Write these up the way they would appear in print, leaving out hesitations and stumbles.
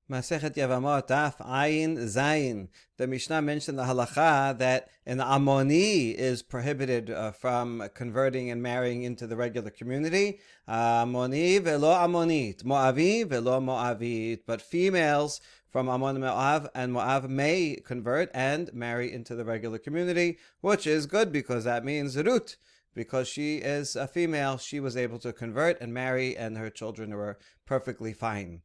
Masechet Yevamot, Daf Ayin Zayin. The Mishnah mentioned the halacha that an Amoni is prohibited from converting and marrying into the regular community. Amoni velo Amonit, Moavi velo Moavit. But females from Ammon, Moav, and Moav may convert and marry into the regular community, which is good because that means Ruth. Because she is a female, she was able to convert and marry, and her children were perfectly fine.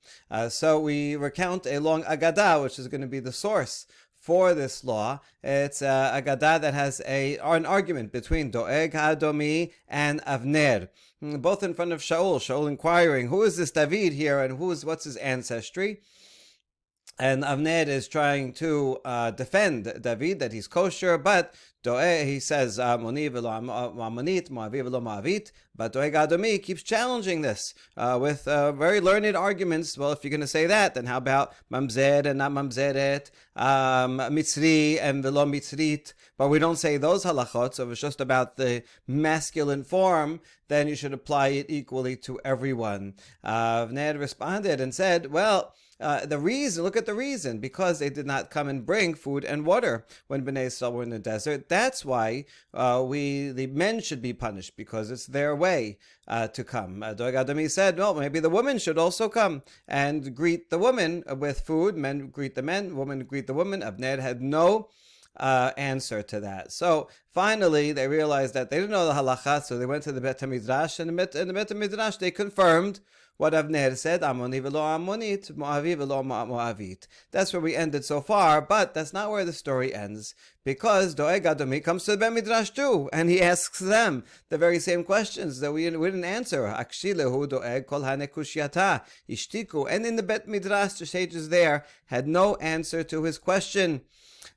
So we recount a long Agadah, which is going to be the source for this law. It's Agadah that has an argument between Doeg HaAdomi and Avner, both in front of Shaul. Shaul inquiring, who is this David here, and what's his ancestry? And Avner is trying to defend David, that he's kosher, but Doeg, he says, Moni velo Amonit, Moavi velo Moavit, but Doeg Adomi keeps challenging this with very learned arguments. Well, if you're going to say that, then how about Mamzer and not Mamzeret, Mitzri and velo Mitzrit? But we don't say those halachot, so if it's just about the masculine form, then you should apply it equally to everyone. Avner responded and said, well, look at the reason, because they did not come and bring food and water when Bnei Yisrael were in the desert. That's why the men should be punished, because it's their way to come. Doeg Adomi said, well, maybe the women should also come and greet the women with food. Men greet the men, women greet the women. Avner had no answer to that. So finally, they realized that they didn't know the halacha, so they went to the Bet HaMidrash, and in the Bet HaMidrash they confirmed what Avner said, Amoni velo Amonit, Moavi velo Moavit. That's where we ended so far, but that's not where the story ends, because Doeg Adomi comes to the Bet Midrash too, and he asks them the very same questions that we didn't answer. Akshilehu Doeg kol hanekushyata ishtiku. And in the Bet Midrash, the sages there had no answer to his question.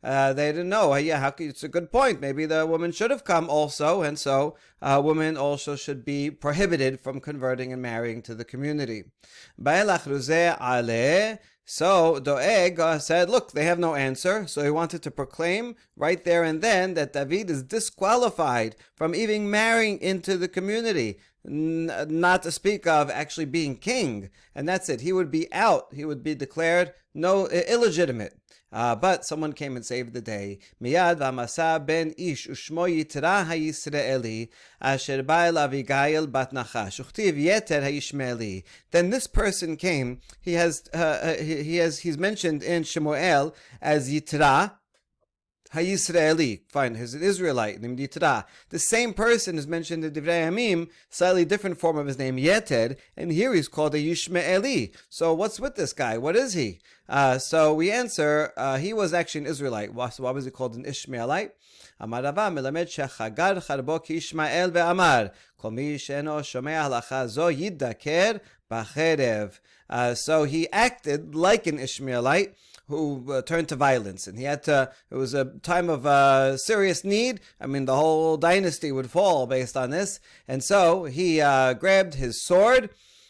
They didn't know. It's a good point. Maybe the woman should have come also, and so women also should be prohibited from converting and marrying to the community. So Doeg said, look, they have no answer. So he wanted to proclaim right there and then that David is disqualified from even marrying into the community, not to speak of actually being king. And that's it. He would be out. He would be declared illegitimate. But someone came and saved the day. Miyad v'amasa ben ish ushmo Yitra hayisraeli asher ba el Avigail bat Nachash uchtiv yeter hayishmaeli. Then this person came. He's mentioned in Shemuel as Yitra HaYisraeli. Fine, he's an Israelite named Yitra. The same person is mentioned in Divrei Yamim, slightly different form of his name, Yeter, and here he's called a Yishmaeli. So what's with this guy? What is he? So we answer, he was actually an Israelite. So why was he called an Ishmaelite? Amar Rava melamed shechagar charbo ki-Ishmael ve'amar kol mi she'eno shomea halacha zo yiddaker b'cherev. So he acted like an Ishmaelite who turned to violence, and it was a time of serious need. I mean, the whole dynasty would fall based on this, and so he grabbed his sword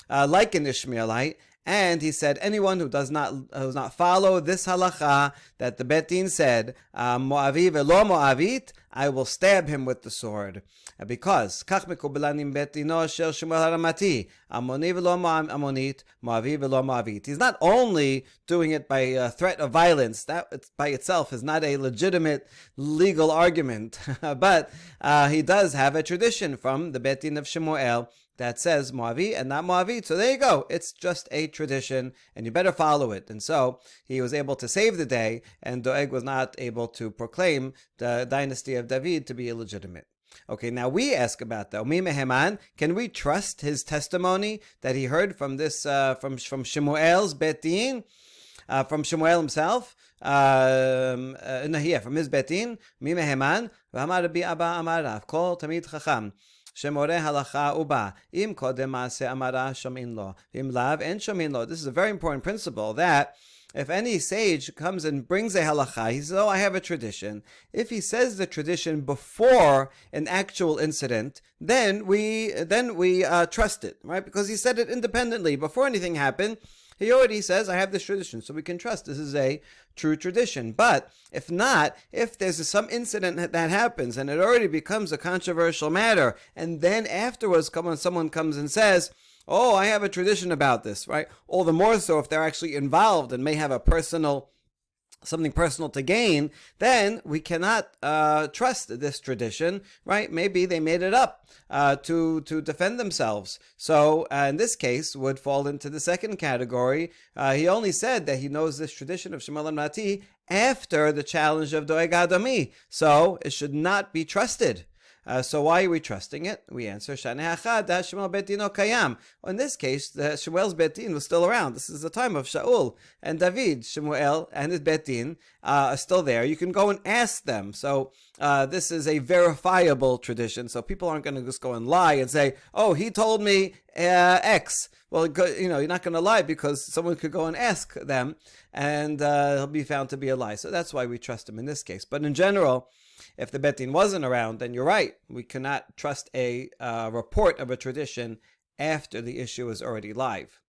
like an Ishmaelite, and he said, anyone who does not follow this halacha that the Bet Din said, Moavi velo Moavit, I will stab him with the sword. Because kach mekubelanim Bet Dino shel Shemuel haramati, Amoni velo Amonit, Moavi velo Moavit. He's not only doing it by threat of violence. That by itself is not a legitimate legal argument, but he does have a tradition from the Bet Din of Shemuel that says Moavi and not Moavit. So there you go. It's just a tradition, and you better follow it. And so he was able to save the day, and Doeg was not able to proclaim the dynasty of David to be illegitimate. Okay, now we ask about the Omi Meheman. Can we trust his testimony that he heard from this from Shemuel's Bet Din? From Shemuel himself, from his Bet Din, Mi Meheman, V'amar Rabbi Abba Amar Rav, Kol Tamid Chacham. Shemore halacha uba im kodem maaseh amara shomin lo im lav en shomin lo. This is a very important principle that if any sage comes and brings a halacha, he says, oh, I have a tradition. If he says the tradition before an actual incident, then we trust it, right? Because he said it independently before anything happened. He already says, I have this tradition, so we can trust this is a true tradition. But if not, if there's some incident that happens and it already becomes a controversial matter, and then afterwards someone comes and says, oh, I have a tradition about this, right? All the more so if they're actually involved and may have something personal to gain, then we cannot trust this tradition, right? Maybe they made it up to defend themselves. So in this case, would fall into the second category. He only said that he knows this tradition of Shemuel Mati after the challenge of Doeg Adomi, so it should not be trusted. So why are we trusting it? We answer, Shmuel Betino Kayam. In this case, Shmuel's Betin was still around. This is the time of Shaul and David. Shmuel and his Betin are still there. You can go and ask them. So this is a verifiable tradition. So people aren't going to just go and lie and say, oh, he told me X. Well, you're not going to lie because someone could go and ask them and he'll be found to be a lie. So that's why we trust him in this case. But in general, if the Betin wasn't around, then you're right. We cannot trust a report of a tradition after the issue is already live.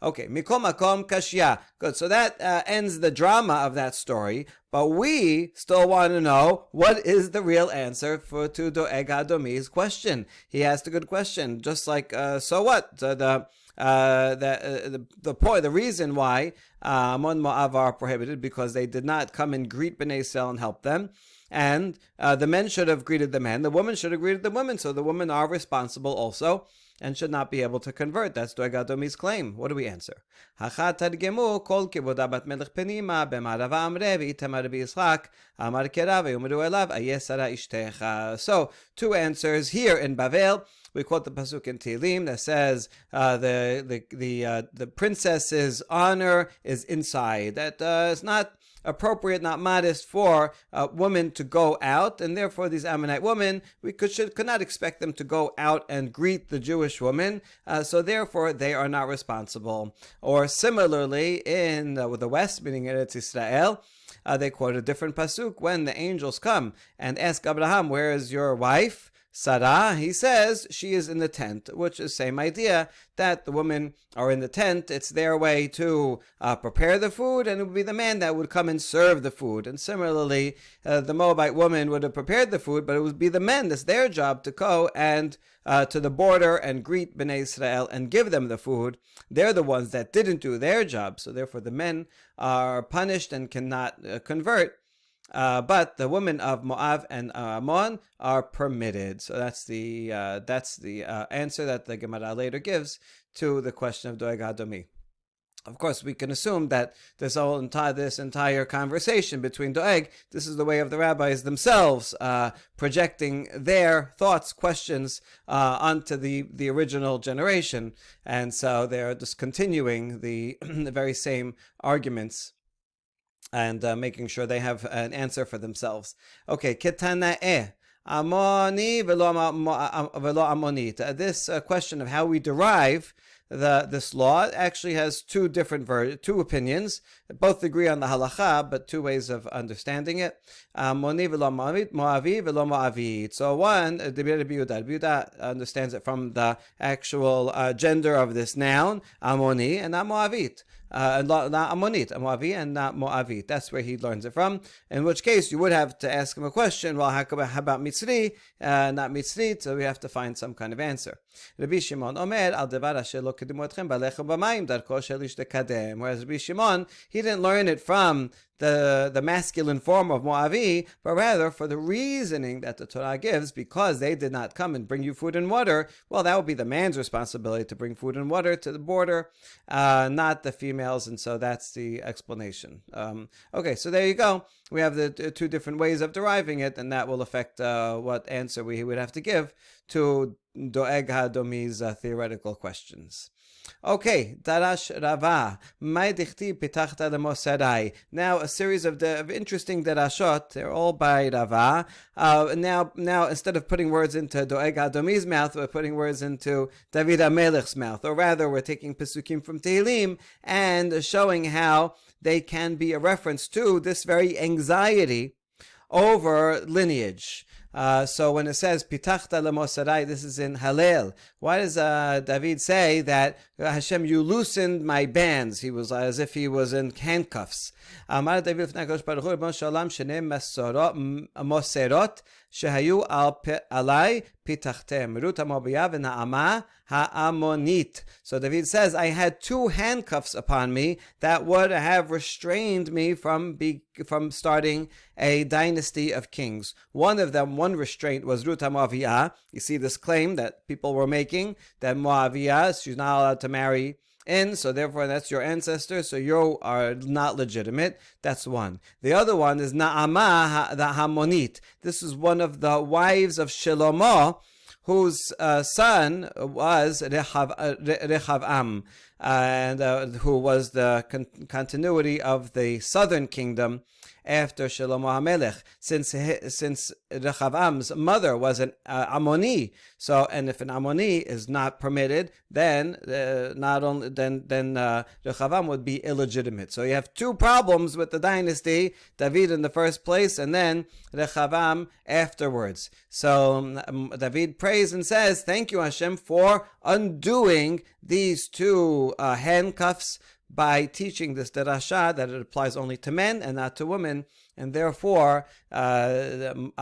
Okay, Mikol Makom Kashya. Good, so that ends the drama of that story, but we still want to know what is the real answer to Doeg Adomi's question. He asked a good question, just like, so what? The reason why Ammon Moav are prohibited because they did not come and greet Bnei Israel and help them. And the men should have greeted the men. The women should have greeted the women. So the women are responsible also and should not be able to convert. That's Doeg Adomi's claim. What do we answer? So, two answers here in Bavel. We quote the pasuk in Tehillim that says the princess's honor is inside. That is not appropriate, not modest for women to go out, and therefore these Ammonite women, we could not expect them to go out and greet the Jewish women, so therefore they are not responsible. Or similarly, in the West, meaning Eretz Israel, they quote a different pasuk when the angels come and ask Abraham, where is your wife? Sarah, he says, she is in the tent, which is the same idea that the women are in the tent. It's their way to prepare the food, and it would be the man that would come and serve the food. And similarly, the Moabite woman would have prepared the food, but it would be the men. That's their job to go and to the border and greet Bnei Israel and give them the food. They're the ones that didn't do their job, so therefore the men are punished and cannot convert. But the women of Moab and Ammon are permitted. So that's the answer that the Gemara later gives to the question of Doeg Adomi. Of course, we can assume that this entire conversation between Doeg, this is the way of the rabbis themselves, projecting their thoughts, questions onto the original generation, and so they're just continuing the very same arguments and making sure they have an answer for themselves. Okay, Ketana'eh. Amoni velo Ammonit. This question of how we derive this law actually has two opinions. Both agree on the halacha, but two ways of understanding it. Amoni velo Moavi velo Moavit. So one, Yehuda understands it from the actual gender of this noun, Amoni, and not Moavit. Not Ammonit, Moavi, and not Moavit. That's where he learns it from. In which case, you would have to ask him a question. Well, how about Mitzri, not Mitzrit? So we have to find some kind of answer. Rabbi Shimon Omer al devar asher lo kedimu etchem balechem b'mayim darko shel ish dekadem. Whereas Rabbi Shimon, he didn't learn it from the masculine form of Moavi, but rather for the reasoning that the Torah gives, because they did not come and bring you food and water. Well, that would be the man's responsibility to bring food and water to the border, not the females, and so that's the explanation. Okay, so there you go. We have the two different ways of deriving it, and that will affect what answer we would have to give to Doeg Adomi's theoretical questions. Okay, Darash Rava, Mai Dichti Pitachta Lemosarai. Now a series of interesting darashot. They're all by Rava. Now instead of putting words into Doeg Adomi's mouth, we're putting words into David HaMelech's mouth, or rather, we're taking pesukim from Tehillim and showing how they can be a reference to this very anxiety over lineage. So when it says pitachta lemosarai, this is in Hallel. Why does David say that Hashem, you loosened my bands? He was as if he was in handcuffs. Amar David l'fnei HaKadosh Baruch Hu, Rebbeinu Shalom, shnei moserot shehayu alai pitachtem, Rut HaMoabiyah v'Naamah ha'Amonit. So David says, I had two handcuffs upon me that would have restrained me from starting a dynasty of kings. One of them, one restraint, was Rut HaMoabiyah. You see this claim that people were making, that Moabiyah, she's not allowed to marry in, so therefore that's your ancestor, so you are not legitimate. That's one. The other one is Naamah the Hamonit. This is one of the wives of Shlomo, whose son was Rehavam, and who was the continuity of the southern kingdom after Shlomo HaMelech, since Rehavam's mother was an Ammoni. So, and if an Ammoni is not permitted, then Rehavam would be illegitimate. So you have two problems with the dynasty: David in the first place, and then Rehavam afterwards. So David prays and says, "Thank you, Hashem, for undoing these two handcuffs, by teaching this derasha that it applies only to men and not to women, and therefore Naamah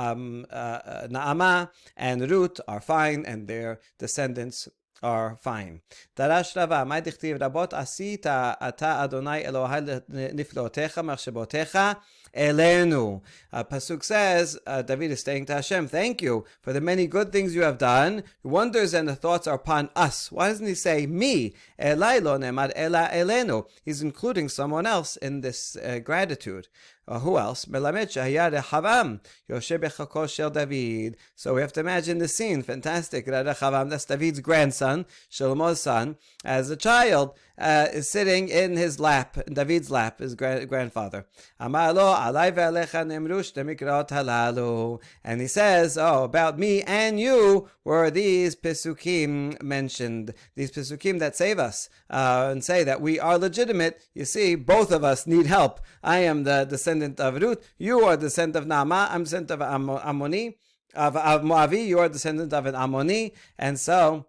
and Ruth are fine, and their descendants are fine." Darash Rava, "Mai dichtiv rabot asita ata Adonai Elohai niflotecha machshebotecha elenu." Pasuk says, David is saying to Hashem, "Thank you for the many good things you have done. Wonders and the thoughts are upon us." Why doesn't he say me? Elai lo nemad ela elenu. He's including someone else in this gratitude. Who else? Melamed shehaya Rehavam yoshe bechako shel David. So we have to imagine the scene. Fantastic. Rehavam, that's David's grandson, Shlomo's son, as a child, is sitting in his lap, in David's lap, his grandfather. Amar lo alai ve'alecha nemru shte mikraot halalu. And he says, oh, about me and you were these pesukim mentioned. These pesukim that save us and say that we are legitimate. You see, both of us need help. I am the descendant of Ruth. You are the descendant of Naamah. I'm descendant of Ammoni, of Moavi. You are descendant of an Ammoni. And so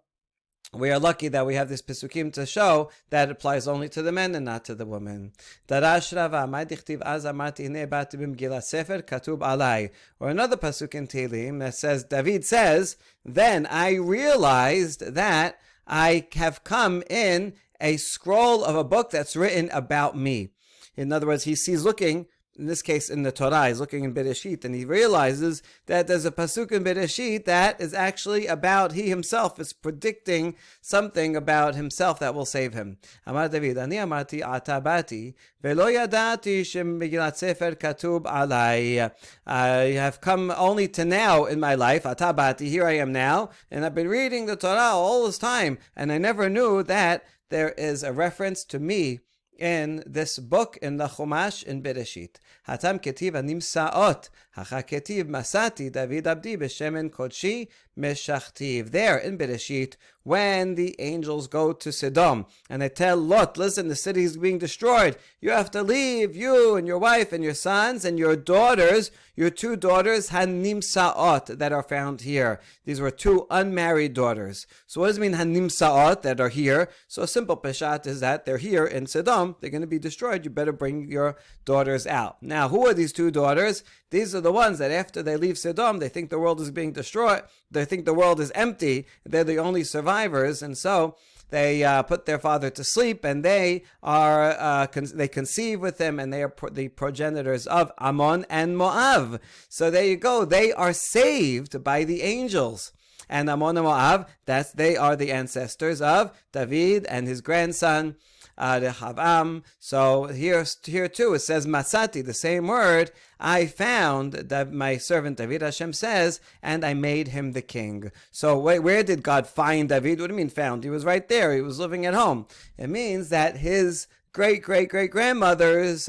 we are lucky that we have this pesukim to show that it applies only to the men and not to the women. Darash Rava, "Mai dichtiv az amarti hine bati b'megillat sefer katub alai." Or another pasuk in Tehillim that says, David says, "Then I realized that I have come in a scroll of a book that's written about me." In other words, he's looking, in this case in the Torah, he's looking in Bereshit, and he realizes that there's a pasuk in Bereshit that is actually about he himself, is predicting something about himself that will save him. Amar David, "Ani amarti ata bati, ve'lo yadati shemegillat sefer katub alai." I have come only to now in my life, ata bati, here I am now, and I've been reading the Torah all this time, and I never knew that there is a reference to me in this book, in the Chumash, in Bereshit. Hatam ketiv animsaot, hacha ketiv masati David abdi b'shemen kodshi meshachtiv. There in Bereshit, when the angels go to Sodom and they tell Lot, listen, the city is being destroyed. You have to leave, you and your wife and your sons and your daughters, your two daughters, hanimsaot, that are found here. These were two unmarried daughters. So what does it mean, hanimsaot, that are here? So a simple peshat is that they're here in Sodom. They're going to be destroyed. You better bring your daughters out. Now, who are these two daughters? These are the ones that after they leave Sodom, they think the world is being destroyed. They think the world is empty. They're the only survivors. And so they put their father to sleep, and they are they conceive with him, and they are the progenitors of Ammon and Moab. So there you go. They are saved by the angels. And Ammon and Moab, they are the ancestors of David and his grandson Rehavam. So here too it says Masati, the same word. I found that my servant David, Hashem says, and I made him the king. So where did God find David? What do you mean found? He was right there. He was living at home. It means that his great-great-great-grandmothers,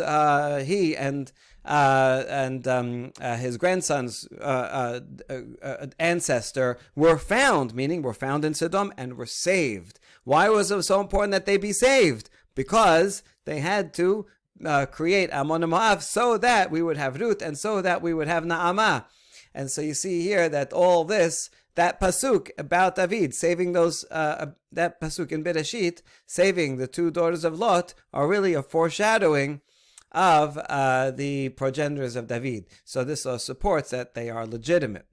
he and his grandson's ancestor were found, meaning were found in Sodom and were saved. Why was it so important that they be saved? Because they had to create Ammon and Moab so that we would have Ruth and so that we would have Naamah. And so you see here that all this, that pasuk about David saving those, that pasuk in Bereshit, saving the two daughters of Lot, are really a foreshadowing of the progenitors of David. So this supports that they are legitimate.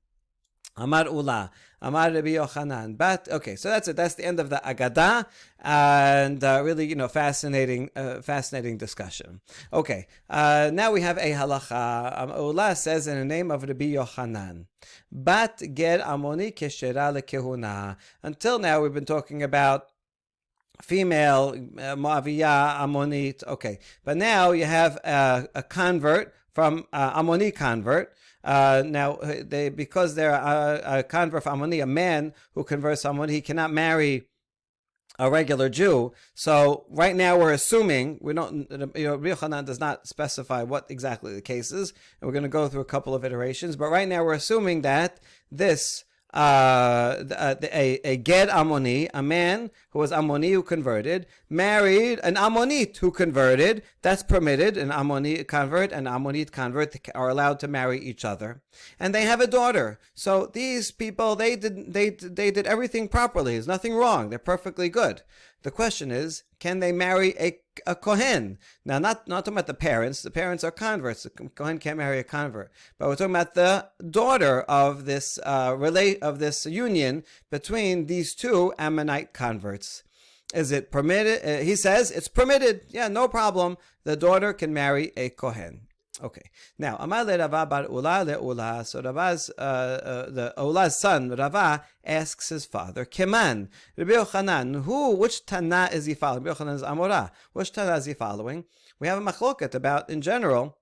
Amar Ula, Amar Rabbi Yochanan. But okay, so that's it. That's the end of the Agadah, and really, fascinating discussion. Okay, now we have a halacha. Ula says in the name of Rabbi Yochanan, Bat ger amoni keshera lekehuna. Until now, we've been talking about female Moaviyah, Ammonite. Okay, but now you have a convert from Ammoni convert. Now, because they're a convert from Ammoni, a man who converts Ammoni, he cannot marry a regular Jew. So right now we're assuming, we don't, Rabbi Yochanan does not specify what exactly the case is, and we're going to go through a couple of iterations. But right now we're assuming that this a Ged Ammoni, a man who was Ammoni who converted, married an Ammonite who converted. That's permitted. An Ammoni convert and Ammonite convert are allowed to marry each other, and they have a daughter. So these people, they did everything properly. There's nothing wrong. They're perfectly good. The question is, can they marry a Kohen? Now, not talking about the parents. The parents are converts. The Kohen can't marry a convert. But we're talking about the daughter of this of this union between these two Ammonite converts. Is it permitted? He says it's permitted. Yeah, no problem. The daughter can marry a Kohen. Okay. Now, Amar le Rava bar Ula le Ula. So Rava's, the Ula's son, Rava, asks his father, Keman, Rabbi Yochanan, which Tana is he following? Rabbi Yochanan is Amorah. Which Tana is he following? We have a machloket about, in general,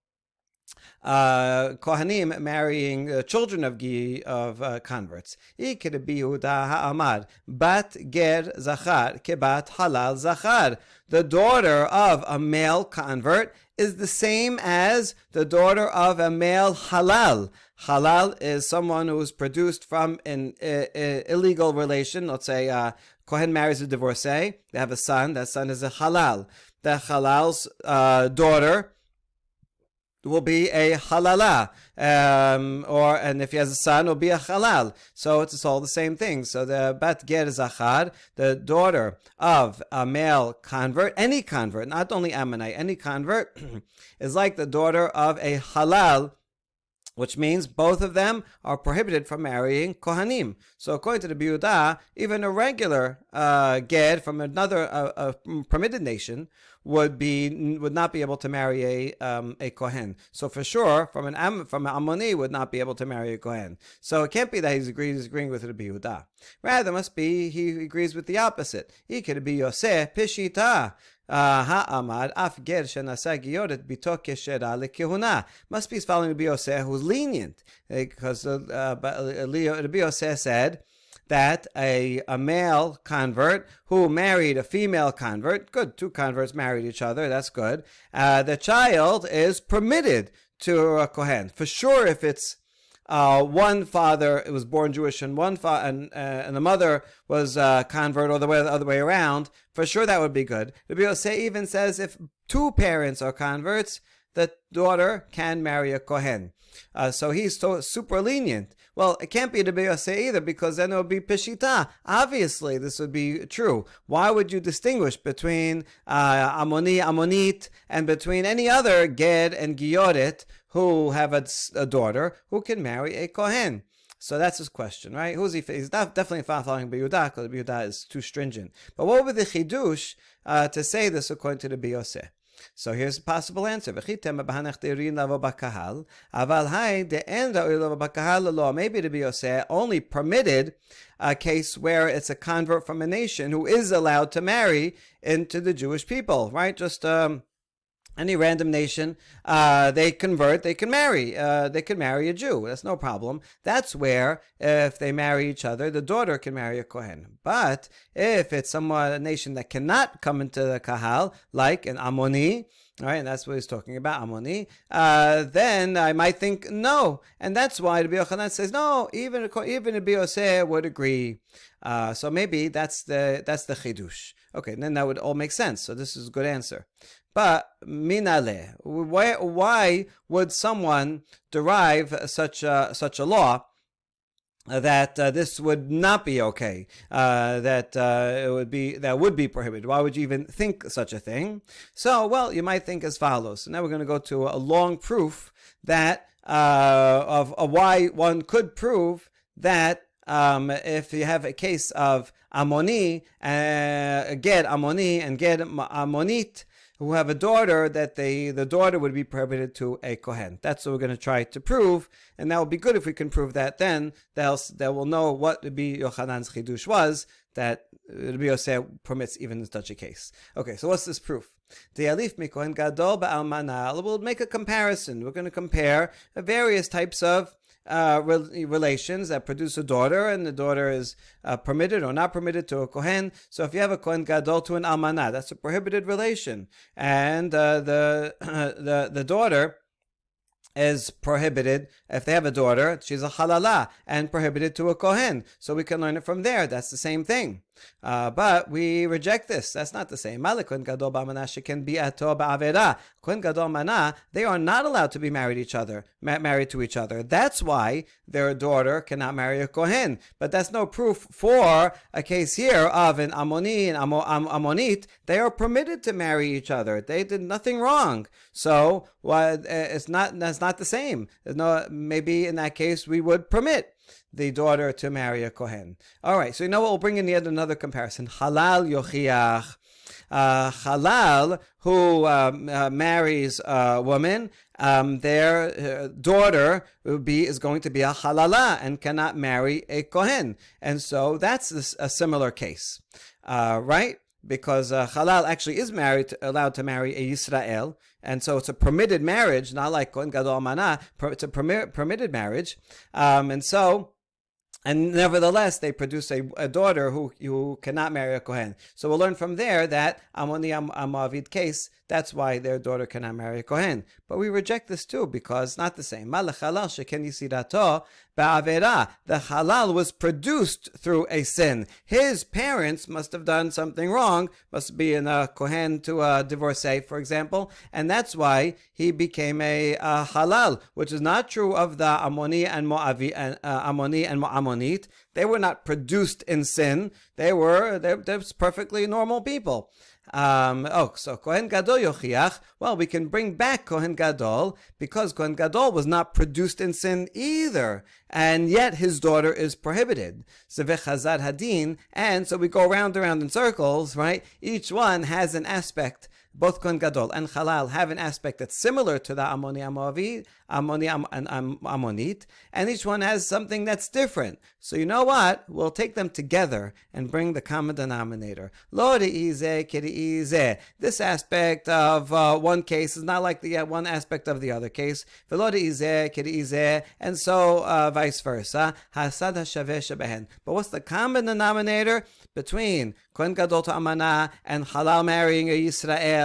Kohanim marrying children of converts. Ikir Yehuda ha'amar, bat ger zachar, kebat halal zachar. The daughter of a male convert is the same as the daughter of a male halal. Halal is someone who is produced from an illegal relation. Let's say Kohen marries a divorcee. They have a son. That son is a halal. The halal's daughter will be a halala, and if he has a son, will be a halal. So it's all the same thing. So the bat ger zachar, the daughter of a male convert, any convert, not only Ammonite, any convert, is like the daughter of a halal, which means both of them are prohibited from marrying Kohanim. So according to the Yehuda, even a regular Ged from another permitted nation would not be able to marry a Kohen. So for sure, from an Ammoni would not be able to marry a Kohen. So it can't be that he's agreeing with the Yehuda. Rather, must be he agrees with the opposite. He could be Yoseh Pishita. Ha'amar af ger shenasa giyoret bito keshera lekehuna. Must be following Rabbi Yoseh, who's lenient, because Rabbi Yoseh said that a male convert who married a female convert, good, two converts married each other, that's good. The child is permitted to a Kohen. For sure, if it's one father was born Jewish and and the mother was convert, or the other way around, for sure that would be good. Rabbi Yosef even says if two parents are converts, the daughter can marry a Kohen. So he's super lenient. Well, it can't be Rabbi Yosef either, because then it would be Peshita. Obviously, this would be true. Why would you distinguish between Ammoni, Ammonite, and between any other Ged and Giyoret who have a daughter who can marry a Kohen? So that's his question, right? Who's he? He's definitely following Yehuda, because Yehuda is too stringent. But what would be the chidush to say this according to the Yosef? So here's a possible answer. Maybe the Rabbi Yosef only permitted a case where it's a convert from a nation who is allowed to marry into the Jewish people, right? Just any random nation, they convert, they can marry a Jew. That's no problem. That's where, if they marry each other, the daughter can marry a Kohen. But if it's a nation that cannot come into the Kahal, like an Ammoni, all right, and that's what he's talking about, Ammoni, then I might think no. And that's why Rabbi Yochanan says, no, even Rabbi Yosef would agree. So maybe that's the chidush. Okay, then that would all make sense. So this is a good answer. But minale, why would someone derive such a law that this would not be okay, that would be prohibited? Why would you even think such a thing? So, well, you might think as follows. So now we're going to go to a long proof that of why one could prove that if you have a case of Ammoni, Ged Ammoni and Ged Ammonit, who have a daughter, that the daughter would be prohibited to a Kohen. That's what we're going to try to prove, and that would be good if we can prove that. Then they'll know what Rabbi Yochanan's chidush was, that Rabbi Yosef permits even in such a case. Okay, so what's this proof? The alif mi Kohen gadol ba'almana. We'll make a comparison. We're going to compare various types of relations that produce a daughter, and the daughter is permitted or not permitted to a Kohen. So if you have a Kohen Gadol to an Almanah, that's a prohibited relation, and the daughter is prohibited. If they have a daughter, she's a halala and prohibited to a Kohen. So we can learn it from there. That's the same thing. But we reject this. That's not the same. Kohen Gadol ba'amana can be ato ba'avera. Kohen Gadol mana, they are not allowed to be married to each other. That's why their daughter cannot marry a Kohen. But that's no proof for a case here of an Ammoni and Ammonit. They are permitted to marry each other. They did nothing wrong. So that's not the same. Maybe in that case we would permit the daughter to marry a Kohen. All right, so you know what? We'll bring in yet another comparison. Halal yochiach. Halal, who marries a woman, their daughter is going to be a halala and cannot marry a Kohen. And so that's a similar case, right? Because halal actually is allowed to marry a Yisrael, and so it's a permitted marriage, not like Kohen Gadol Mana. It's a permitted marriage, and nevertheless, they produce a daughter who cannot marry a Kohen. So we'll learn from there that Ammoni Moavit case, that's why their daughter cannot marry a Kohen. But we reject this too, because it's not the same. The halal was produced through a sin. His parents must have done something wrong, must be in a Kohen to a divorcee, for example, and that's why he became a halal, which is not true of the Ammoni and Ammonit. They were not produced in sin. They're perfectly normal people. So Kohen Gadol yochiach. Well, we can bring back Kohen Gadol because Kohen Gadol was not produced in sin either, and yet his daughter is prohibited. Sevechazad hadin, and so we go round in circles, right? Each one has an aspect. Both Kohen Gadol and Halal have an aspect that's similar to the Ammoni and Ammonit, and each one has something that's different. So you know what? We'll take them together and bring the common denominator. Lo re'izeh k're'izeh. This aspect of one case is not like the one aspect of the other case. V'lo re'izeh k're'izeh, and so vice versa. Hasad hashaveh shebehen. But what's the common denominator between Kohen Gadol to Amanah and Halal marrying a Yisrael?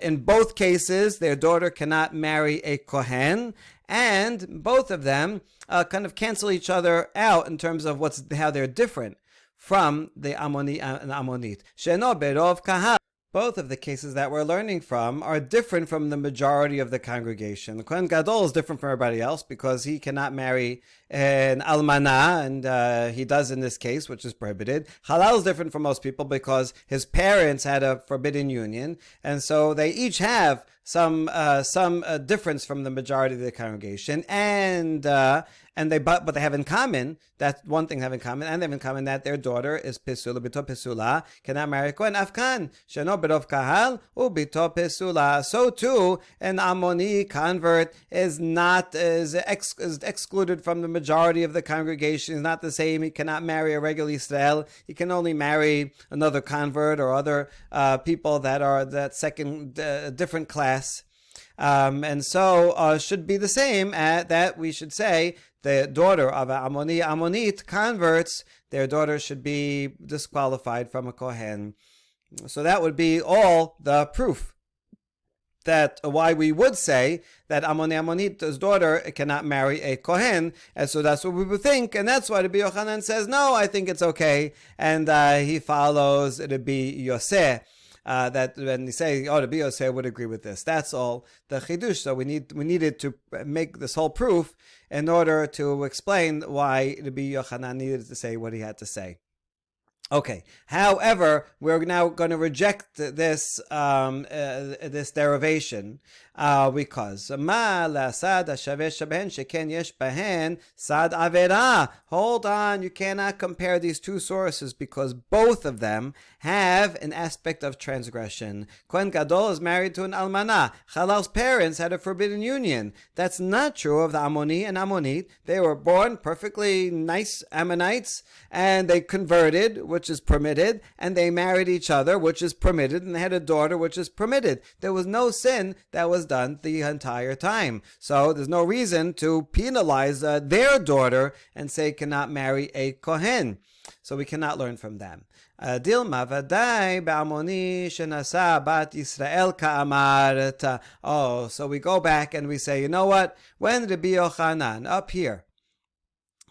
In both cases, their daughter cannot marry a Kohen, and both of them kind of cancel each other out in terms of how they're different from the Ammoni and Ammonit. Sheno berov kahal. Both of the cases that we're learning from are different from the majority of the congregation. The Kohen Gadol is different from everybody else because he cannot marry an almanah, and he does in this case, which is prohibited. Halal is different from most people because his parents had a forbidden union, and so they each have some difference from the majority of the congregation, but they have in common, that one thing they have in common, and they have in common that their daughter is pisula, bito pisula, cannot marry a Kohen. Afkan, sheno berov kahal, ubito pisula. So too, an Ammoni convert is excluded from the majority of the congregation. Is not the same. He cannot marry a regular Israel. He can only marry another convert or other people that are that second different class. And so should be the same that we should say the daughter of Ammonit converts, their daughter should be disqualified from a Kohen. So that would be all the proof that why we would say that Ammonita's daughter cannot marry a Kohen, and so that's what we would think, and that's why Rabbi Yochanan says, no, I think it's okay, and he follows Rabbi Yosef. That when they say, oh, Rabbi Yosef would agree with this. That's all the chidush. So we needed to make this whole proof in order to explain why Rabbi Yochanan needed to say what he had to say. Okay. However, we're now going to reject this this derivation because ma la sad shavesh shaben sheken yesh bahen sad avera. Hold on, you cannot compare these two sources because both of them have an aspect of transgression. Kohen Gadol is married to an almana. Chalal's parents had a forbidden union. That's not true of the Ammoni and Ammonit. They were born perfectly nice Ammonites, and they converted, which is permitted, and they married each other, which is permitted, and they had a daughter, which is permitted. There was no sin that was done the entire time. So there's no reason to penalize their daughter and say cannot marry a Kohen. So we cannot learn from them. Dilma vadai ba'amoni shenasa bat Yisrael ka'amart. Oh, so we go back and we say, you know what? When Rabbi Yochanan up here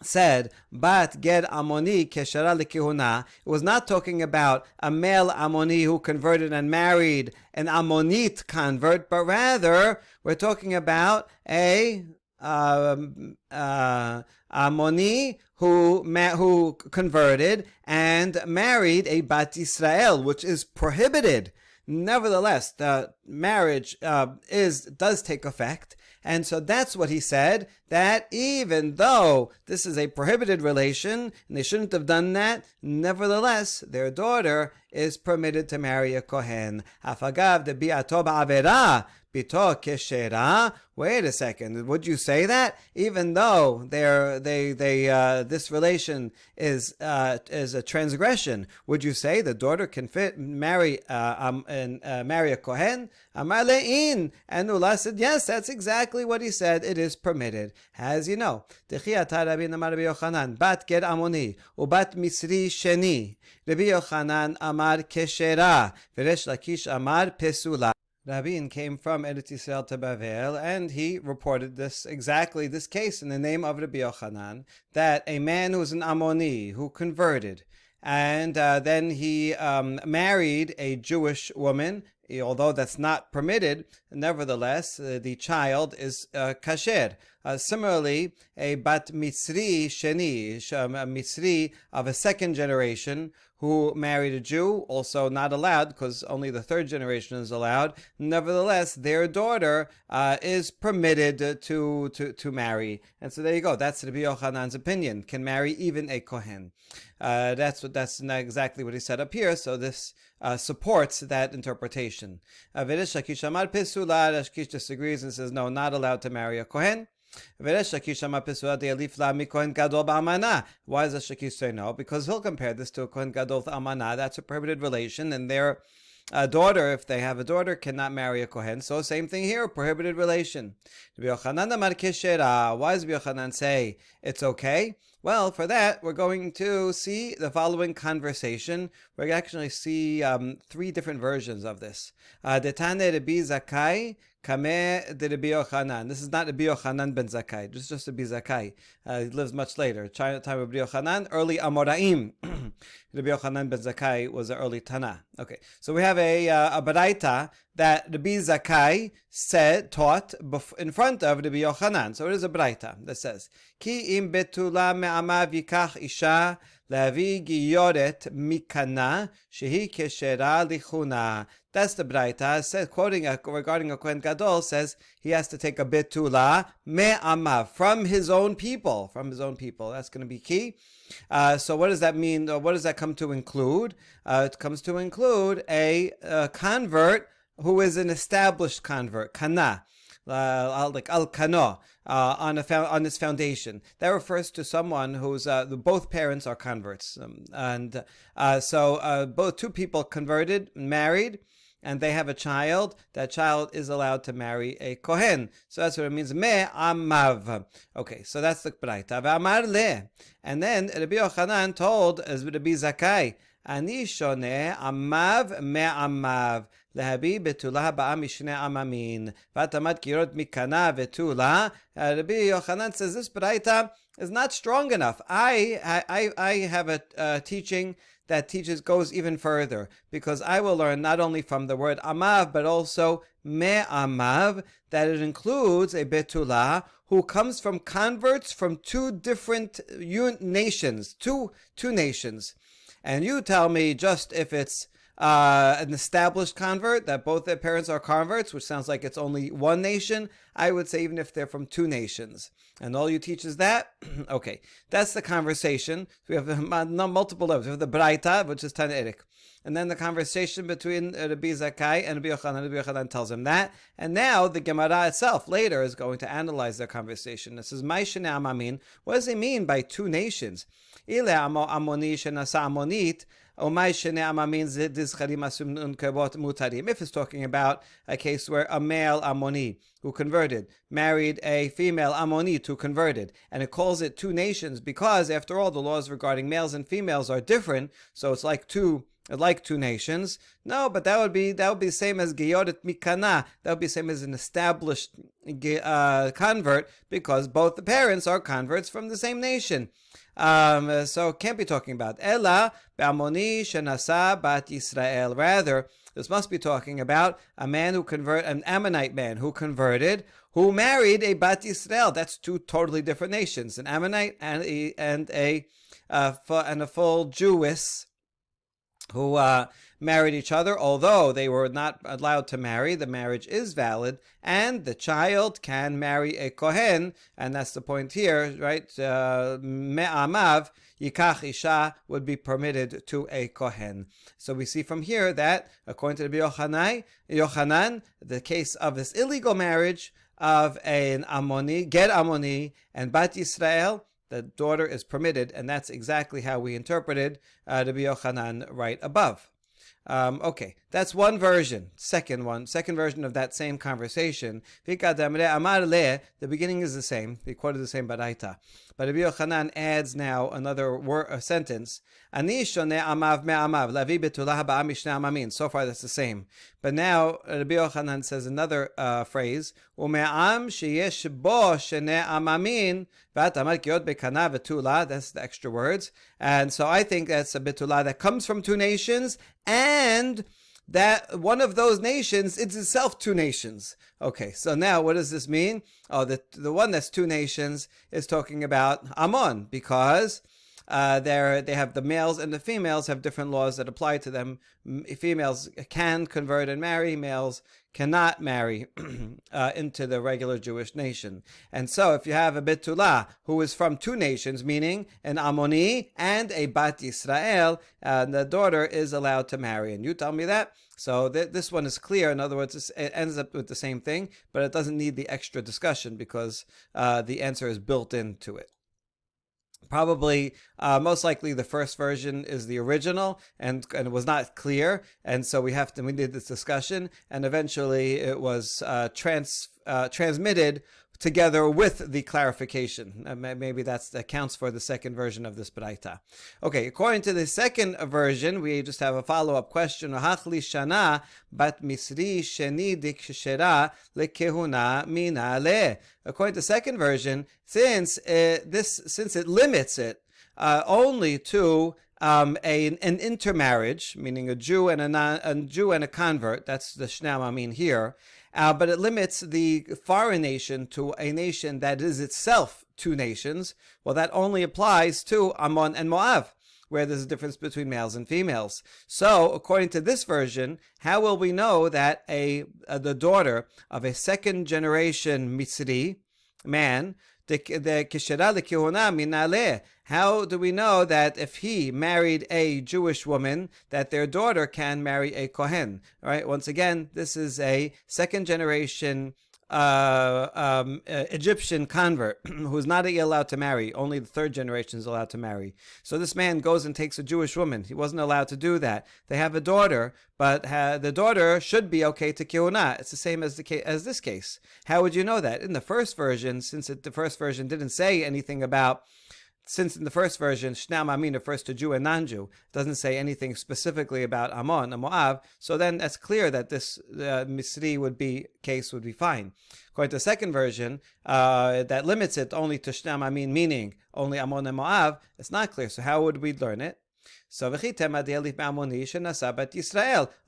said, Bat Ged Ammoni Keshara Likihuna, it was not talking about a male Ammoni who converted and married an Ammonite convert, but rather we're talking about a Ammoni who converted and married a Bat Yisrael, which is prohibited. Nevertheless, the marriage does take effect. And so that's what he said, that even though this is a prohibited relation, and they shouldn't have done that, nevertheless, their daughter is permitted to marry a Kohen. Hafagav de bi'ato ba'avera, bito keshera. Wait a second, would you say that? Even though this relation is a transgression, would you say the daughter can marry a Kohen? Amar le'in. And Ula said, yes, that's exactly what he said. It is permitted. As you know, Rabbi Yochanan, bat ger Ammoni, ubat Misri sheni. Rabbi Yochanan amar keshera, v'resh Lakish amar pesula. Rabin came from Eretz Yisrael to Bavel, and he reported this case in the name of Rabbi Yochanan, that a man who was an Ammoni, who converted, and then he married a Jewish woman. Although that's not permitted, nevertheless, the child is kasher. Similarly, a bat Mitzri sheni, a Mitzri of a second generation who married a Jew, also not allowed because only the third generation is allowed. Nevertheless, their daughter is permitted to marry. And so there you go. That's Rabbi Yochanan's opinion. Can marry even a Kohen. That's not exactly what he said up here. So this supports that interpretation. V'resh Lakish amar pesula. Lakish disagrees and says no, not allowed to marry a Kohen. Why does Shakish say no? Because he'll compare this to a Kohen Gadol Amana. That's a prohibited relation, and their daughter, if they have a daughter, cannot marry a Kohen. So same thing here, prohibited relation. Why does Yochanan say it's okay? Well, for that, we're going to see the following conversation. We're going to actually see three different versions of this. Detane Rabbi Zakai, Kameh de Rabbi Yochanan. This is not Rabbi Yochanan ben Zakai. This is just Rabbi Zakai. He lives much later. Time of Rabbi Yochanan, early Amoraim. Rabbi Yochanan ben Zakai was an early Tana. Okay, so we have a baraita that Rabbi Zakai taught in front of Rabbi Yochanan. So it is a baraita that says, Ki im betula me'amav yikach isha lavi giyoret mikana shehi keshera lichuna. That's the Braita. Says, quoting regarding a Kohen Gadol, says he has to take a betula me'amav, from his own people. From his own people. That's going to be key. So what does that mean? What does that come to include? It comes to include a convert who is an established convert, kana. Like al-kano, on its foundation. That refers to someone whose both parents are converts. So both two people converted, married, and they have a child. That child is allowed to marry a Kohen. So that's what it means, me'amav. Okay, so that's the Braita. Ve'amar le. And then Rabbi Yochanan told, as Rabbi Zakai, Ani shone amav me'amav. להביא בתולה הבאה משני עממין. והתאמת קירות מקנה ותולה. Rabbi Yochanan says this Braita is not strong enough. I have a teaching that goes even further, because I will learn not only from the word amav, but also me'amav, that it includes a betula who comes from converts from two different nations, two nations. And you tell me just if it's an established convert, that both their parents are converts, which sounds like it's only one nation. I would say even if they're from two nations. And all you teach is that? Okay, that's the conversation. We have multiple levels. We have the Braita, which is Tanaitic. And then the conversation between Rabbi Zakkai and Rabbi Yochanan. Rabbi Yochanan tells him that. And now the Gemara itself later is going to analyze their conversation. It says, what does it mean by two nations? If it's talking about a case where a male Ammoni who converted married a female Ammonite who converted, and it calls it two nations because, after all, the laws regarding males and females are different, so it's like two nations. No, but that would be the same as Geyoret Mikana. That would be the same as an established convert, because both the parents are converts from the same nation. So it can't be talking about Ella B'Amoni Shenasa Bat Yisrael. Rather, this must be talking about an Ammonite man who converted, who married a Bat Yisrael. That's two totally different nations, an Ammonite and a full Jewess who married each other. Although they were not allowed to marry, the marriage is valid, and the child can marry a Kohen, and that's the point here, right? Me'amav, Yikach Isha would be permitted to a Kohen. So we see from here that, according to Rabbi Yochanan, the case of this illegal marriage of an Ammoni, Ger Ammoni, and Bat Yisrael, the daughter is permitted, and that's exactly how we interpreted Rabbi Yochanan right above. Okay, that's one version. Second version of that same conversation. The beginning is the same. They quoted the same Baraita. But Rabbi Yochanan adds now another sentence. So far that's the same. But now Rabbi Yochanan says another phrase. That's the extra words. And so I think that's a betula that comes from two nations, and that one of those nations is itself two nations. Okay, so now what does this mean? Oh, the one that's two nations is talking about Ammon, because they have the males and the females have different laws that apply to them. Females can convert and marry, males cannot marry into the regular Jewish nation. And so if you have a betula who is from two nations, meaning an Ammoni and a Bat Yisrael, the daughter is allowed to marry. And you tell me that? So this one is clear. In other words, it ends up with the same thing, but it doesn't need the extra discussion because the answer is built into it. Probably, most likely, the first version is the original, and it was not clear, and so we did this discussion, and eventually it was transmitted together with the clarification. Maybe that accounts for the second version of this Braita. Okay, according to the second version, we just have a follow-up question. Hachli shana bat misri sheni dikshera lekehuna mina le. According to the second version, since it limits it only to an intermarriage, meaning a Jew and a convert, that's the Shnei Amamim here. But it limits the foreign nation to a nation that is itself two nations. Well, that only applies to Ammon and Moab, where there's a difference between males and females. So, according to this version, how will we know that the daughter of a second generation Mitzri man, how do we know that if he married a Jewish woman, that their daughter can marry a Kohen? All right. Once again, this is a second generation Egyptian convert who's not allowed to marry. Only the third generation is allowed to marry. So this man goes and takes a Jewish woman. He wasn't allowed to do that. They have a daughter, but the daughter should be okay to kihuna. It's the same as this case. How would you know that? In the first version, since the first version didn't say anything about since in the first version, Shnam Amin refers to Jew and non-Jew, it doesn't say anything specifically about Ammon and Moab, so then that's clear that this Misri case would be fine. According to the second version, that limits it only to Shnam Amin, meaning only Ammon and Moab, it's not clear. So how would we learn it? So Yisrael.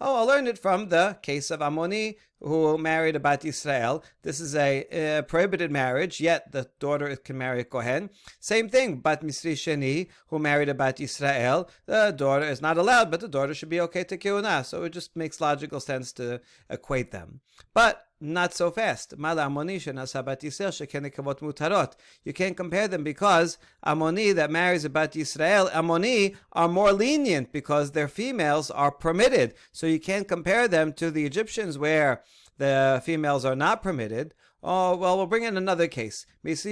Oh, I'll learn it from the case of Ammoni who married a Bat Yisrael. This is a prohibited marriage, yet the daughter can marry a Kohen. Same thing, Bat Misri Sheni who married a Bat Yisrael. The daughter is not allowed, but the daughter should be okay to Keuna. So it just makes logical sense to equate them. But not so fast. You can't compare them because Ammoni that marries a Bat Yisrael, Ammoni are more lenient because their females are permitted. So you can't compare them to the Egyptians where the females are not permitted. Oh, well, we'll bring in another case. If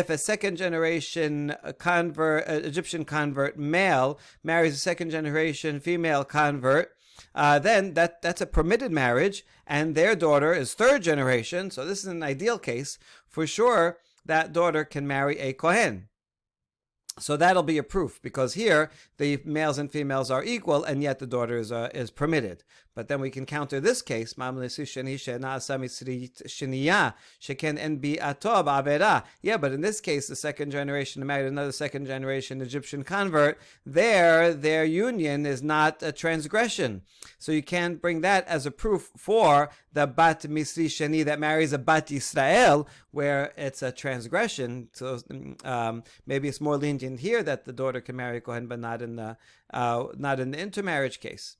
a second generation Egyptian convert male marries a second generation female convert, then that's a permitted marriage, and their daughter is third generation, so this is an ideal case. For sure, that daughter can marry a Kohen. So that'll be a proof, because here the males and females are equal, and yet the daughter is permitted. But then we can counter this case. Yeah, but in this case, the second generation married another second generation Egyptian convert. Their union is not a transgression. So you can't bring that as a proof for the Bat Misri Sheni that marries a Bat Yisrael, where it's a transgression. So maybe it's more lenient here that the daughter can marry a Kohen, but not in the intermarriage case.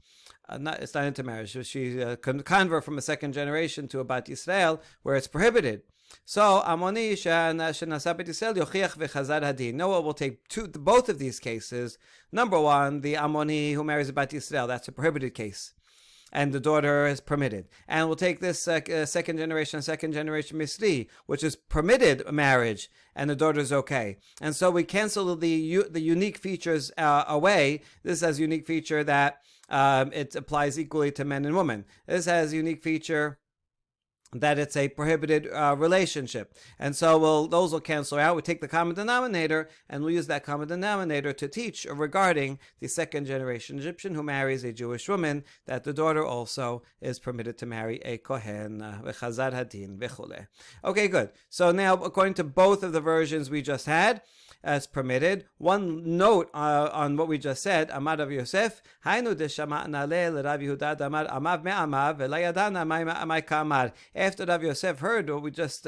It's not intermarriage. She's a convert from a second generation to a Bat Yisrael, where it's prohibited. So Ammoni shenasa bet Yisrael yochiach v'chazar hadin. Noah will take both of these cases. Number one, the Ammoni who marries a Bat Yisrael, that's a prohibited case, and the daughter is permitted. And we'll take this second generation Misri, which is permitted marriage, and the daughter is okay. And so we cancel the unique features away. This has a unique feature that it applies equally to men and women. This has a unique feature that it's a prohibited relationship. And so those will cancel out. We take the common denominator, and we'll use that common denominator to teach regarding the second generation Egyptian who marries a Jewish woman, that the daughter also is permitted to marry a Kohen. Okay, good. So now, according to both of the versions we just had, as permitted. One note on what we just said, Amar Rav Yosef, Hainu deshama'na le Rav Yehuda damar amav me'amav ve'layadana mai kamar. After Rav Yosef heard what we just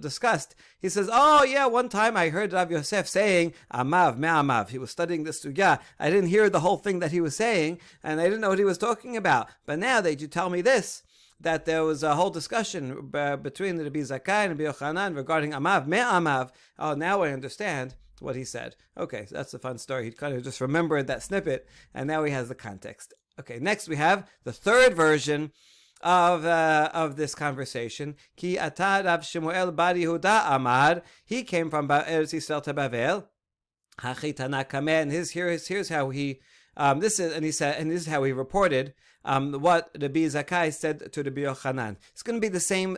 discussed, he says, oh yeah, one time I heard Rav Yosef saying amav me'amav. He was studying this sugya. I didn't hear the whole thing that he was saying, and I didn't know what he was talking about. But now that you tell me this, that there was a whole discussion between the Rabbi Zakkai and Rabbi Yochanan regarding amav me'amav. Oh, now I understand what he said. Okay, so that's a fun story. He kind of just remembered that snippet, and now he has the context. Okay, next we have the third version of this conversation. Ki ata Rav Shemuel bar Yehuda amar. He came from Eretz Yisrael to Bavel. Hachi Tanakame, and here's how he this is how he reported what Rabbi Zakkai said to Rabbi Yochanan. It's going to be the same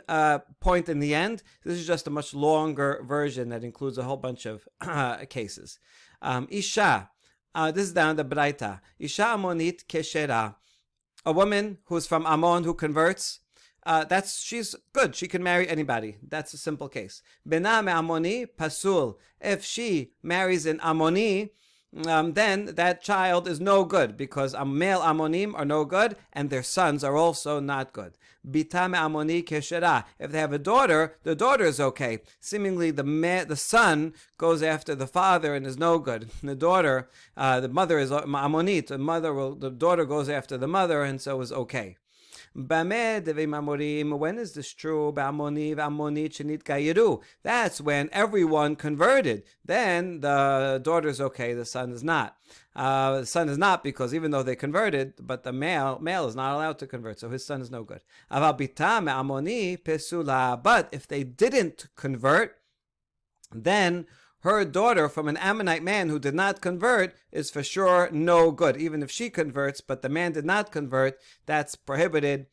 point in the end. This is just a much longer version that includes a whole bunch of cases. Isha, this is down the Braita. Isha Ammonit Keshera, a woman who's from Ammon who converts. She's good. She can marry anybody. That's a simple case. Bena me'Ammoni pasul. If she marries an Ammoni, then that child is no good, because male Ammonim are no good, and their sons are also not good. Bita me'Ammoni keshera. If they have a daughter, the daughter is okay. Seemingly, the son goes after the father and is no good. The daughter, the mother is Ammonit. The daughter goes after the mother, and so is okay. When is this true? That's when everyone converted. Then the daughter's okay, the son is not. The son is not, because even though they converted, but the male is not allowed to convert, so his son is no good. But if they didn't convert, then her daughter from an Ammonite man who did not convert is for sure no good. Even if she converts, but the man did not convert, that's prohibited.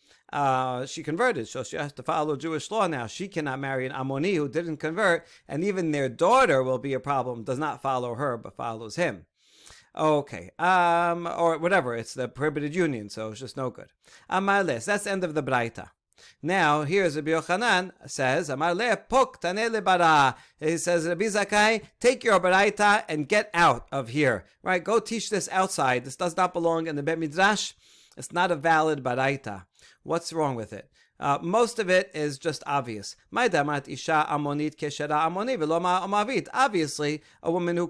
she converted, so she has to follow Jewish law now. She cannot marry an Ammoni who didn't convert, and even their daughter will be a problem, does not follow her, but follows him. Okay, or whatever, it's the prohibited union, so it's just no good. Amar le, that's the end of the Braita. Now, here's Rabbi Yochanan says, Amar le pok taneh lebara. He says, Rabbi Zakai, take your Braita and get out of here. Right, go teach this outside. This does not belong in the Bet Midrash. It's not a valid Braita. What's wrong with it? Most of it is just obvious. Obviously, a woman who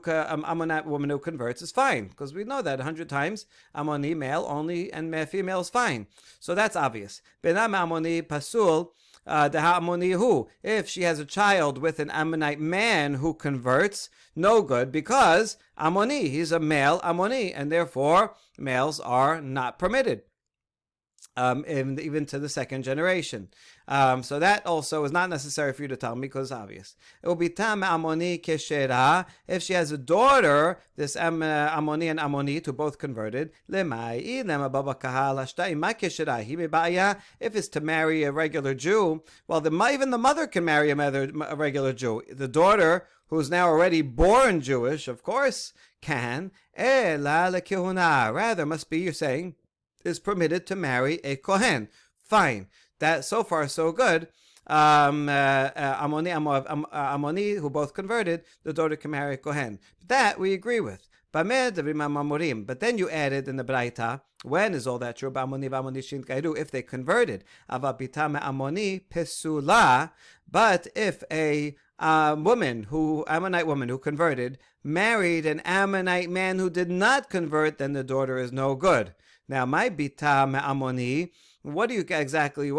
converts is fine, because we know that 100 times. Ammoni male only and female is fine. So that's obvious. Pasul. If she has a child with an Ammonite man who converts, no good, because Ammoni, he's a male Ammoni, and therefore males are not permitted. Even to the second generation. So that also is not necessary for you to tell me, because it's obvious. It will be tam Ammoni keshera. If she has a daughter, this Ammoni and Ammonite who both converted, if it's to marry a regular Jew, well, even the mother can marry a regular Jew. The daughter, who's now already born Jewish, of course, can. Rather, must be, you're saying, is permitted to marry a Kohen. Fine. That, so far, so good. Ammoni, who both converted, the daughter can marry a Kohen. That we agree with. But then you added in the Braita, when is all that true? If they converted. But if a Ammonite woman who converted, married an Ammonite man who did not convert, then the daughter is no good. Now, my bita me'amoni, what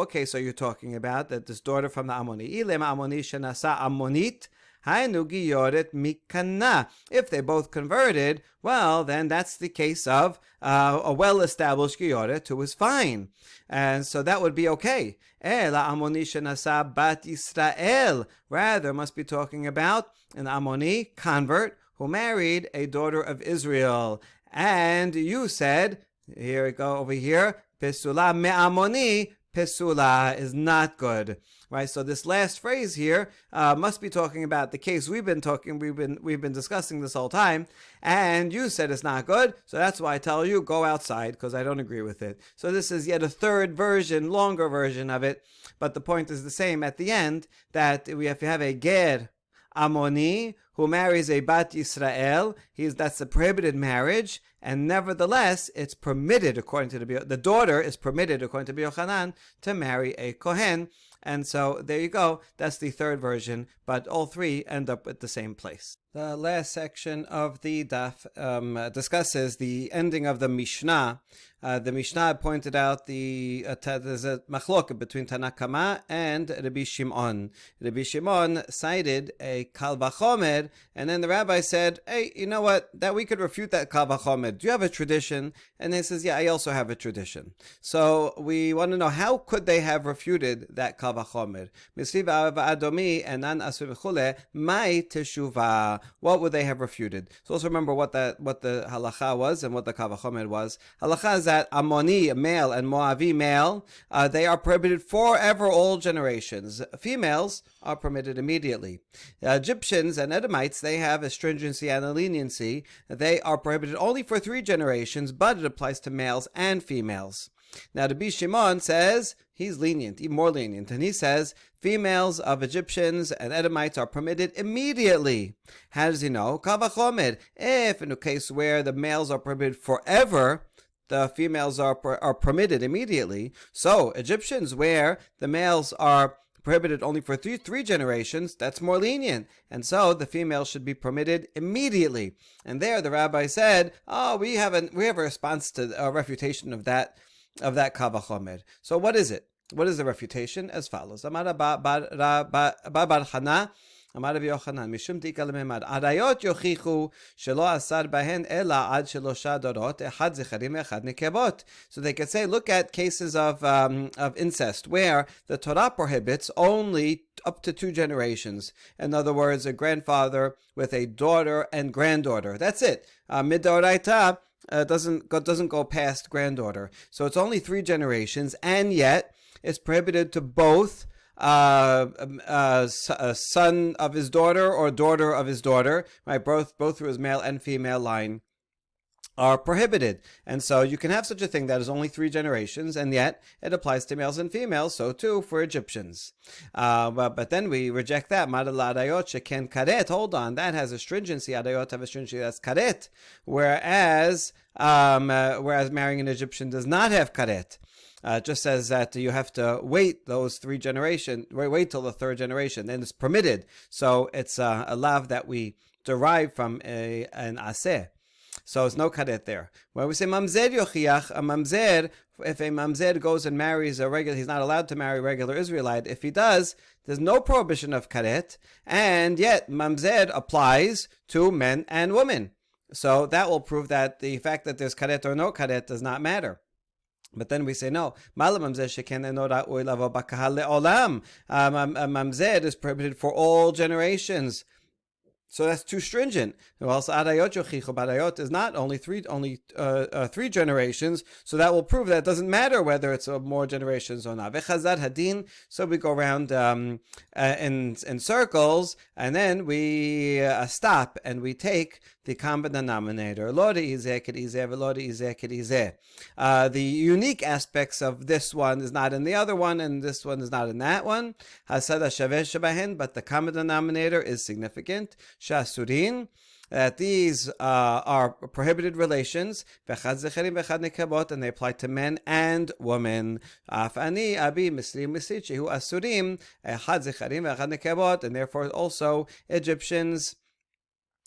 case are you talking about? That this daughter from the Ammoni. Ilem Ammoni shenasa Ammonit, hainu giyoret mikana. If they both converted, well, then that's the case of a well-established giyoret who is fine. And so that would be okay. La Ammoni shenasa bat Yisrael. Rather, must be talking about an Ammoni convert who married a daughter of Israel. And you said, here we go over here, Pesula me'amoni, Pesula is not good. Right, so this last phrase here must be talking about the case we've been discussing this whole time, and you said it's not good, so that's why I tell you, go outside, because I don't agree with it. So this is yet a third version, longer version of it, but the point is the same at the end, that if you have a ger Ammoni who marries a bat Yisrael, that's a prohibited marriage, and nevertheless it's permitted according to the daughter is permitted according to Yochanan to marry a Kohen. And so there you go. That's the third version, but all three end up at the same place. The last section of the daf discusses the ending of the Mishnah. The Mishnah pointed out there's a machlok between Tanakama and Rabbi Shimon. Rabbi Shimon cited a kal vachomer, and then the rabbi said, "Hey, you know what? That we could refute that kal vachomer. Do you have a tradition?" And he says, "Yeah, I also have a tradition." So we want to know, how could they have refuted that kal vachomer? Misiv va'adomi enan asur v'chule mai teshuvah. What would they have refuted? So also remember what the halacha was and what the kal vachomer was. Halacha is that Ammoni male and Moavi male, they are prohibited forever, all generations. Females are permitted immediately. Egyptians and Edomites, they have a stringency and a leniency. They are prohibited only for 3 generations, but it applies to males and females. Now, Rabbi Shimon says he's lenient, even more lenient, and he says females of Egyptians and Edomites are permitted immediately. How does he know? Kal vachomer. If in a case where the males are prohibited forever, the females are permitted immediately. So Egyptians, where the males are prohibited only for three generations, that's more lenient, and so the females should be permitted immediately. And there, the rabbi said, "Oh, we have a response to a refutation of that kal vachomer." So what is it? What is the refutation? As follows: Amar bar Hana. Amar Rabbi Yochanan, Mishum Dika Lememad, Arayot Yochichu Shelo Asar Bahen Ela Ad Shelosha Dorot Echad Zecharim Echad Nekebot. So they could say, look at cases of incest where the Torah prohibits only up to 2 generations. In other words, a grandfather with a daughter and granddaughter. That's it. Midoraita doesn't go past granddaughter. So it's only 3 generations, and yet it's prohibited to both a son of his daughter or daughter of his daughter, right? Both through his male and female line are prohibited. And so you can have such a thing that is only 3 generations, and yet it applies to males and females, so too for Egyptians. But then we reject that. Hold on, that has a stringency. Adayot have a stringency that's karet, whereas marrying an Egyptian does not have karet. Just says that you have to wait those 3 generations, wait till the 3rd generation, then it's permitted. So it's a lav that we derive from an aseh. So it's no karet there. When we say mamzer yochiach, a mamzer, if a mamzer goes and marries a regular, he's not allowed to marry a regular Israelite. If he does, there's no prohibition of karet, and yet mamzer applies to men and women. So that will prove that the fact that there's karet or no karet does not matter. But then we say no. Mamzer is prohibited for all generations. So that's too stringent. Also, adayot is not only three generations. So that will prove that it doesn't matter whether it's more generations or not. Vechazad hadin. So we go around in circles, and then we stop and we take the common denominator. The unique aspects of this one is not in the other one, and this one is not in that one. But the common denominator is significant. Shasurin, that these are prohibited relations, and they apply to men and women. And therefore also Egyptians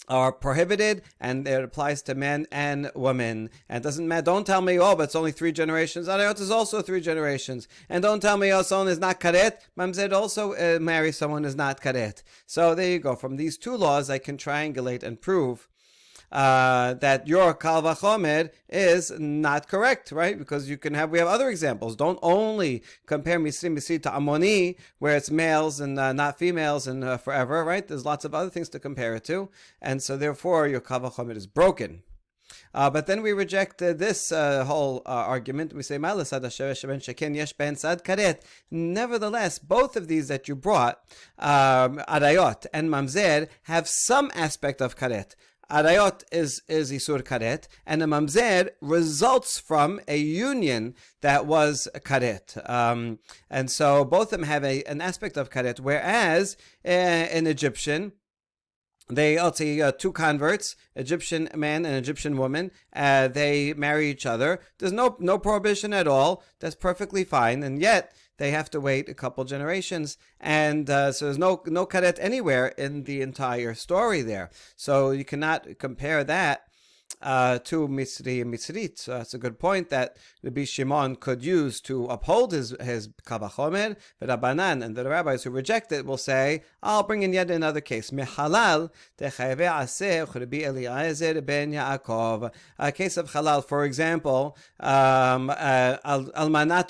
are prohibited, and it applies to men and women. And it doesn't matter. Don't tell me, but it's only 3 generations. Adayot is also 3 generations. And don't tell me, someone is not karet. Mamzer also marry someone is not karet. So there you go. From these 2 laws, I can triangulate and prove that your kal vachomer is not correct, right? Because we have other examples. Don't only compare Misri to Ammoni, where it's males and not females and forever, right? There's lots of other things to compare it to, and so therefore your kal vachomer is broken. But then we reject this whole argument. We say, nevertheless, both of these that you brought, adayot and mamzer, have some aspect of karet. Arayot is Isur Karet, and a Mamzer results from a union that was Karet. And so both of them have an aspect of Karet, whereas in Egyptian, they, let's say, 2 converts, Egyptian man and Egyptian woman, they marry each other. There's no prohibition at all. That's perfectly fine, and yet they have to wait a couple generations, and so there's no karet anywhere in the entire story there. So you cannot compare that to Misri and Misrit. So that's a good point that Rabbi Shimon could use to uphold his kal vachomer. But Rabbanan and the rabbis who reject it will say, I'll bring in yet another case. Mehalal techayve aseh Rabbi Eliezer ben Yaakov. A case of halal, for example, almanat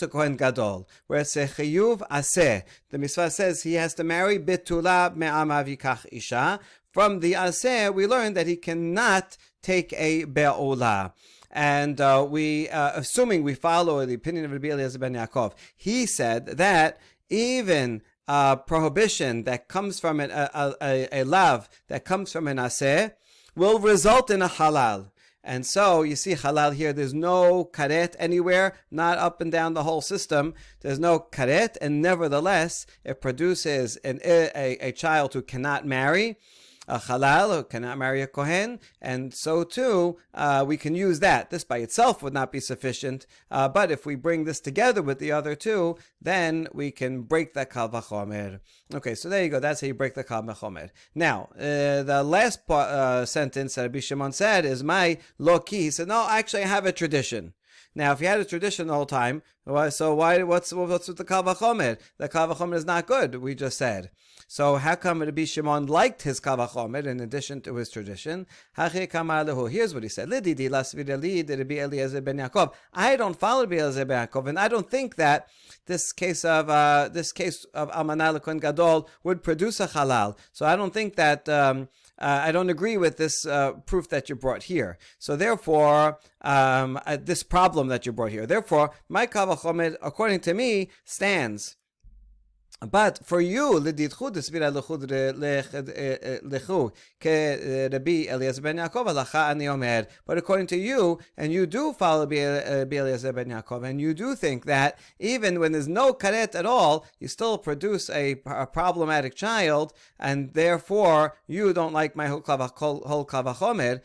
kohen gadol, where it's a chiyuv aseh. The mitzvah says he has to marry betula me'amav yikach isha. From the aseh, we learn that he cannot take a be'ula. And assuming we follow the opinion of Rabbi Eliezer ben Yaakov, he said that even prohibition that comes from a lav that comes from an aseh will result in a halal. And so you see halal here, there's no karet anywhere, not up and down the whole system. There's no karet, and nevertheless, it produces a child who cannot marry a halal, who cannot marry a kohen, and so too we can use that. This by itself would not be sufficient, but if we bring this together with the other 2, then we can break the kal vachomer. Okay, so there you go. That's how you break the kal vachomer. Now, the last sentence that Rabbi Shimon said is my loki. He said, no, actually I have a tradition. Now, if you had a tradition the whole time, so what's with the kal vachomer? The kal vachomer is not good, we just said. So how come Rabbi Shimon liked his kal vachomer in addition to his tradition? Here's what he said. I don't follow Rabbi Eliezer ben Yaakov, and I don't think that this case of almanah kohen gadol would produce a halal. So I don't think that I don't agree with this proof that you brought here. So therefore, this problem that you brought here. Therefore, my kal vachomer, according to me, stands. But for you, לדדחו דסבירה לחוד לכו כרבי אליעזר ben Yaakov, הלכה אני אומר. But according to you, and you do follow Rabbi Eliezer ben Yaakov, and you do think that even when there's no karet at all, you still produce a problematic child, and therefore you don't like my whole kal vachomer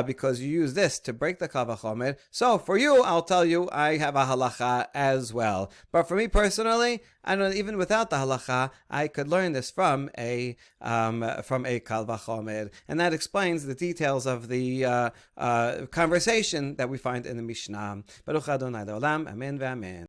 because you use this to break the kal vachomer. So for you, I'll tell you, I have a halacha as well. But for me personally, I don't, even without the halacha, I could learn this from a kal vachomer, and that explains the details of the conversation that we find in the Mishnah. Baruch Adonai Le'olam, Amen ve'Amen.